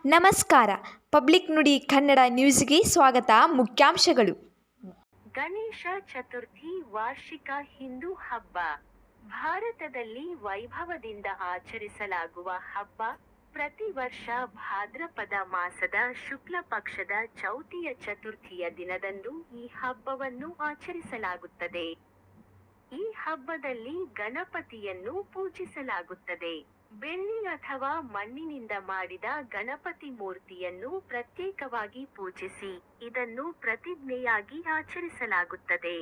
ನಮಸ್ಕಾರ. ಪಬ್ಲಿಕ್ ನುಡಿ ಕನ್ನಡ ನ್ಯೂಸ್ಗೆ ಸ್ವಾಗತ. ಮುಖ್ಯಾಂಶಗಳು. ಗಣೇಶ ಚತುರ್ಥಿ ವಾರ್ಷಿಕ ಹಿಂದೂ ಹಬ್ಬ. ಭಾರತದಲ್ಲಿ ವೈಭವದಿಂದ ಆಚರಿಸಲಾಗುವ ಹಬ್ಬ. ಪ್ರತಿ ವರ್ಷ ಭಾದ್ರಪದ ಮಾಸದ ಶುಕ್ಲ ಪಕ್ಷದ ಚೌತಿಯ ಚತುರ್ಥಿಯ ದಿನದಂದು ಈ ಹಬ್ಬವನ್ನು ಆಚರಿಸಲಾಗುತ್ತದೆ. ಈ ಹಬ್ಬದಲ್ಲಿ ಗಣಪತಿಯನ್ನು ಪೂಜಿಸಲಾಗುತ್ತದೆ. ಬೆಳ್ಳಿ ಅಥವಾ ಮಣ್ಣಿನಿಂದ ಮಾಡಿದ ಗಣಪತಿ ಮೂರ್ತಿಯನ್ನು ಪ್ರತ್ಯೇಕವಾಗಿ ಪೂಜಿಸಿ ಇದನ್ನು ಪ್ರತಿಜ್ಞೆಯಾಗಿ ಆಚರಿಸಲಾಗುತ್ತದೆ.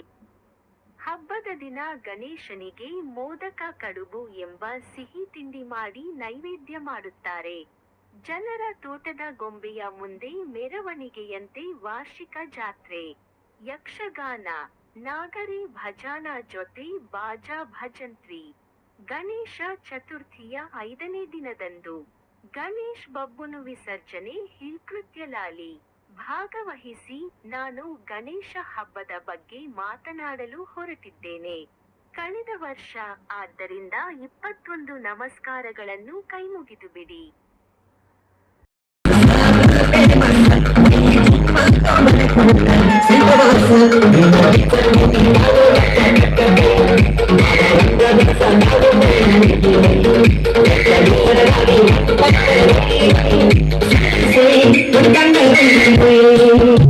ಹಬ್ಬದ ದಿನ ಗಣೇಶನಿಗೆ ಮೋದಕ ಕಡುಬು ಎಂಬ ಸಿಹಿ ತಿಂಡಿ ಮಾಡಿ ನೈವೇದ್ಯ ಮಾಡುತ್ತಾರೆ. ಜನರ ತೋಟದ ಗೊಂಬೆಯ ಮುಂದೆ ಮೆರವಣಿಗೆಯಂತೆ ವಾರ್ಷಿಕ ಜಾತ್ರೆ, ಯಕ್ಷಗಾನ, ನಾಗರಿ ಭಜಾನ ಜೊತೆ ಬಾಜಾ ಭಜಂತ್ರಿ. ಗಣೇಶ ಚತುರ್ಥಿಯ 5ನೇ ದಿನದಂದು ಗಣೇಶ್ ಬಬ್ಬುನು ವಿಸರ್ಜನೆ ಹಿಲ್ಕೃತ್ಯ ಲಾಲಿ ಭಾಗವಹಿಸಿ ನಾನು ಗಣೇಶ ಹಬ್ಬದ ಬಗ್ಗೆ ಮಾತನಾಡಲು ಹೊರಟಿದ್ದೇನೆ. ಕಳೆದ ವರ್ಷ ಆದ್ದರಿಂದ 21 ನಮಸ್ಕಾರಗಳನ್ನು ಕೈಮುಗಿದು ಬಿಡಿ. Say,